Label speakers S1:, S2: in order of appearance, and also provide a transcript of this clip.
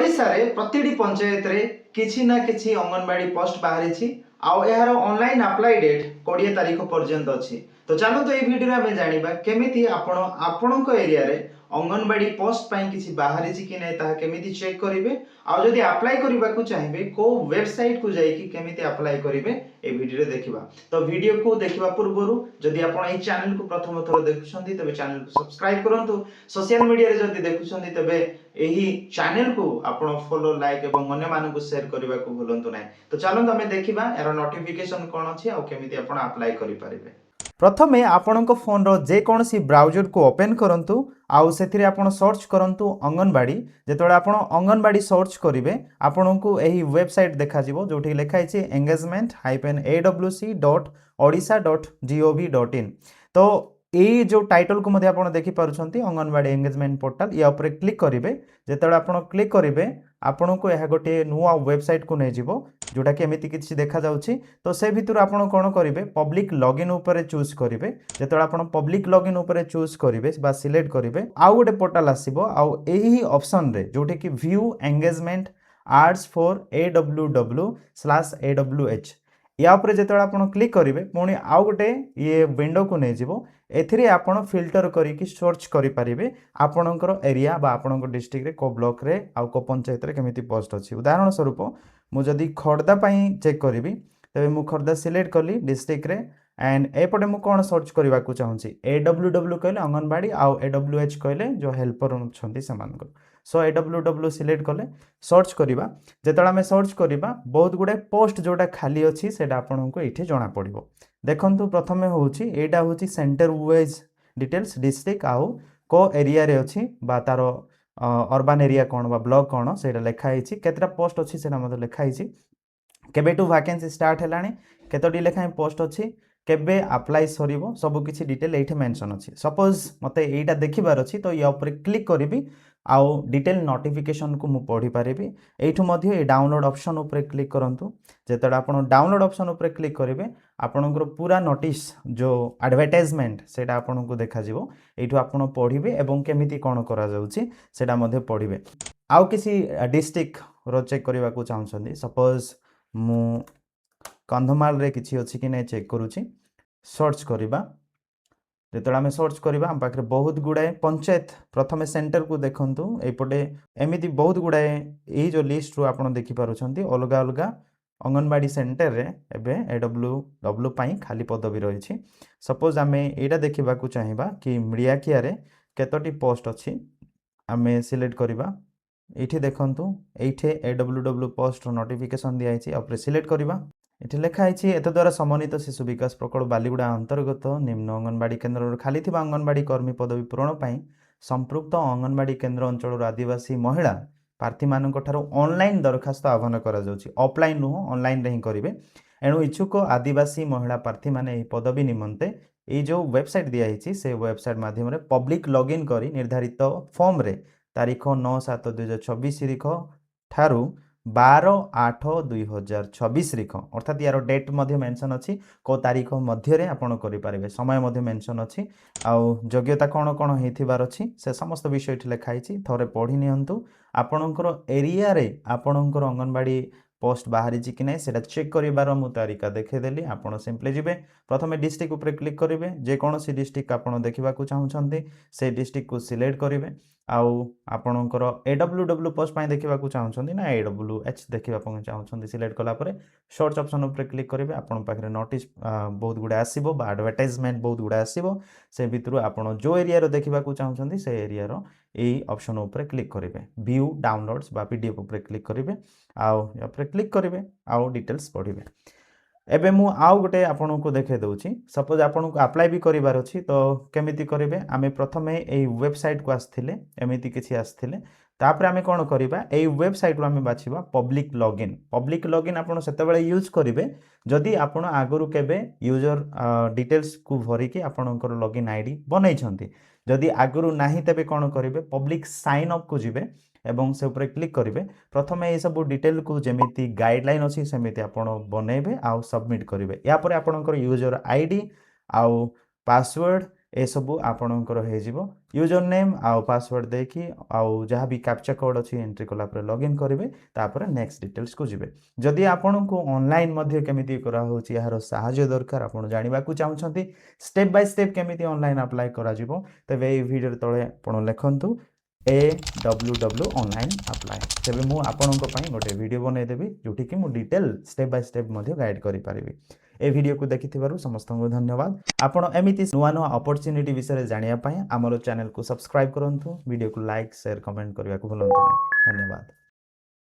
S1: ओडिशा रे प्रतिटी पंचायत रे किछि ना किछि अंगनवाड़ी पोस्ट बाहरी आउ यार ऑनलाइन अप्लाई डेट 20 तारीख पर्यंत अच्छी। तो चलो तो ये वीडियो में जानिबा केमिति आपण आपणक एरिया रे अंगनवाड़ी पोस्ट पाई किछि बाहरी कि नै ताहा केमिति चेक करिवे आउ जदि अप्लाई करबा को चाहिबे को वेबसाइट को जाई कि केमिति अप्लाई करिवे ए वीडियो रे देखिबा। तो वीडियो को देखिबा पूर्वरु जदि आपण ए चैनल को प्रथम थर देखुछंती तबे चैनल को सब्सक्राइब करंतु। सोशल मीडिया रे जदि देखुछंती तबे एही चैनल को आपण फॉलो लाइक एवं अन्य मानन को शेयर करबा को भूलंतु नै। तो चलो हमें देखिबा यार नोटिफिकेशन कोन अछि आ केमिति आपण अप्लाई करि परिबे। प्रथमे आपणक फोन रो जे कोनसी ब्राउजर को ओपन करंतु आउ सेथिरे आपण सर्च करंतु अंगनवाड़ी। जेतोळे आपण अंगनवाड़ी सर्च करिवे आपणको एही वेबसाइट देखा जिवो जोठी लेखा अछि engagement-awc.odisha.gov.in। तो ये जो टाइटल को मध्य आपण देखि पारुछंती अंगनवाड़ी एंगेजमेंट पोर्टल या ऊपर क्लिक करिवे। जेतोळे आपण क्लिक करिवे आपणको एहा गोटे नुवा वेबसाइट को नै जिवो जोटा कि एमिति किछि देखा जाउछि। तो से भितर आपण कोन करिवे पब्लिक लॉगिन ऊपर चूज करिवे। जेतोळे आपण पब्लिक लॉगिन ऊपर चूज करिवे बा सिलेक्ट करिवे आउ गोटे पोर्टल आसीबो आउ एही ऑप्शन रे जोटे कि view engagement ads for aww/awh या ऊपर जेतोळे आपण क्लिक करिवे पुणी आउ गोटे ये विंडो को नै जिवो। एथिरे आपण फिल्टर करिकि सर्च करि परिबे आपणकर एरिया बा आपणकर डिस्ट्रिक्ट रे को ब्लॉक रे आउ को पंचायत रे केमिति पोस्ट अछि। उदाहरण स्वरूप मु जदि खर्दा पई चेक करिवि तबे मु खर्दा सिलेक्ट कली डिस्ट्रिक्ट रे एंड एपटे मु कोन सर्च करबा को चाहूछि aww कहले अंगनवाड़ी आउ awh कहले जो हेल्पर छथि समानकर। सो aww सिलेक्ट कले सर्च करिबा जेतला में सर्च करिबा बहुत गुडे पोस्ट जोटा खाली अछि सेटा आपनको एठी जणा पड़िबो। देखंतु प्रथमे होउछि एटा होउछि सेंटर वाइज डिटेल्स डिस्ट्रिक्ट आउ को एरिया रे अछि बा तारो अर्बन एरिया कोन बा ब्लॉक कोन सेटा लेखा हिछि केतरा पोस्ट अछि सेटा मते लेखा हिछि केबेटू वैकेंसी स्टार्ट हेलानी केतोटी लेखा पोस्ट अछि केबे अप्लाई सरीबो सब किछि डिटेल एठी मेंशन अछि। सपोज मते एटा देखिबार अछि तो या ऊपर क्लिक करिवि आउ डिटेल नोटिफिकेशन को मु पढी पारिबि। एठु मध्ये ए डाउनलोड ऑप्शन ऊपर क्लिक करंतु। जेतडा आपण डाउनलोड ऑप्शन ऊपर क्लिक करिवे आपणकर पूरा नोटिस जो एडवर्टाइजमेंट सेटा आपनको देखा जिवो। एठु आपण पढिबे एवं केमिति कोन करा जाउछि सेटा मध्ये पढिबे। आउ किछि डिस्ट्रिक्ट रो चेक करबा को चाहछन्ती सपोज मु कंधमाल रे किछि अछि कि नै चेक करूछि सर्च करिबा। जेतडा आमे सर्च करिबा हम पाखरे बहुत गुडाए पंचायत प्रथमे सेंटर को देखंतु एपटे एमिति बहुत गुडाए एही जो लिस्ट रो आपण देखि पारुछन्ती अलगा अलगा अंगनवाड़ी सेंटर रे एबे aww पई खाली पदवी रहिछि। सपोज आमे एटा देखिबा को चाहिबा कि मिडियाकिया रे केतोटी पोस्ट अछि आमे सिलेक्ट करिबा। एठी देखंतु एठे aww पोस्ट रो नोटिफिकेशन दिया हिछि अपरे सिलेक्ट करिबा। एठी लेखा हिछि एत द्वारा समन्वित शिशु विकास प्रकल्प बालीगुड़ा अंतर्गत निम्न अंगनवाड़ी केन्द्र खाली थिबा अंगनवाड़ी कर्मी पदवी पूरण पई संपृक्त अंगनवाड़ी केन्द्र अंचल आदिवासी महिला प्रार्थी मानक ठारो ऑनलाइन दरखास्त आह्वान करा जाउछि। ऑफलाइन नुह ऑनलाइन रे ही करिवे। एणु इच्छुक आदिवासी महिला प्रार्थी माने एही पदवी निमंते ए जो वेबसाइट दिया हिछि से वेबसाइट माध्यम रे पब्लिक लॉगिन करी निर्धारित फॉर्म रे तारीख 9/7/2024 तारीख ठारू 12/8/2026 रिख अर्थात यार डेट मध्य मेंशन अछि को तारीख मध्य रे आपण करि पारिबे समय मध्य मेंशन अछि आउ योग्यता कोन कोन हेथिबार अछि से समस्त विषय एठी लेखा हिछि थरे पढि नियंतु। आपणकर एरिया रे आपणकर अंगनवाड़ी पोस्ट बाहरी कि नै सेटा चेक करिबार मु तारिका देखे देली। आपण सिंपली जिवे प्रथमे डिस्ट्रिक्ट ऊपर क्लिक करिवे जे कोनोसी डिस्ट्रिक्ट आपण देखिबा को चाहउछन्ती से डिस्ट्रिक्ट को सिलेक्ट करिवे आउ आपणकर aww पोस्ट पई देखिबा को चाहउछन्ती ना awh देखिबा को चाहउछन्ती सिलेक्ट कला परे सर्च ऑप्शन ऊपर क्लिक करिवे आपण पाखरे नोटिस बहुत गुडा आसीबो बा एडवर्टाइजमेंट बहुत गुडा आसीबो से भितरु आपण जो एरिया रो देखिबा को चाहउछन्ती से एरिया रो एई ऑप्शन ऊपर क्लिक करिवे व्यू डाउनलोड्स बा पीडीएफ ऊपर क्लिक करिवे आउ या ऊपर क्लिक करिवे आउ डिटेल्स पढिवे। एबे मु आउ गोटे आपन को देखे दउछि सपोज आपन को अप्लाई भी करिवार अछि तो केमिति करिवे आमे प्रथमे एई वेबसाइट को आस्थिले एमिति किछि आस्थिले तापर आमे कोन करिबा एई वेबसाइट रो आमे बाछिबा पब्लिक लॉगिन आपन सेते बेले यूज करिवे जदि आपन आगरु केबे यूजर डिटेल्स को भरि के आपनकर लॉगिन आईडी बनै छथि। जदि आगरु नाही तबे कोन करिवे पब्लिक साइन अप को जिवे एवं से ऊपर क्लिक करिवे प्रथमे ए सब डिटेल को जेमिति गाइडलाइन अछि सेमिति आपण बनेबे आउ सबमिट करिवे। या परे आपणकर यूजर आईडी आउ पासवर्ड एसबू आपणकर यूजर नेम आउ पासवर्ड देखि आउ जहाँ भी कैप्चा कोड अच्छी एंट्री कलापर लॉगिन करेंगे तापर नेक्स्ट डिटेल्स को जीवे जदि आपन को ऑनलाइन मध्य केमिति करा होची यार सहायता दरकार आपन जानिबा को चाहउछंती स्टेप बाय स्टेप केमिति ऑनलाइन अप्लाई करा जिवो तबे ए वीडियो तळे आपण लेखंतु AWW ऑनलाइन अप्लाई तबे मु आपन को पई गोटे वीडियो बनै देबी जोठी कि मु detail step by step Madhya guide करि परिबी ए वीडियो को देखिथिबारु समस्त को धन्यवाद आपण एमिति नुआ नुआ अपॉर्चुनिटी विषय जानिया पई हमर चैनल को सब्सक्राइब करंतु वीडियो को लाइक शेयर कमेंट करबा को भूलंतु नहीं धन्यवाद।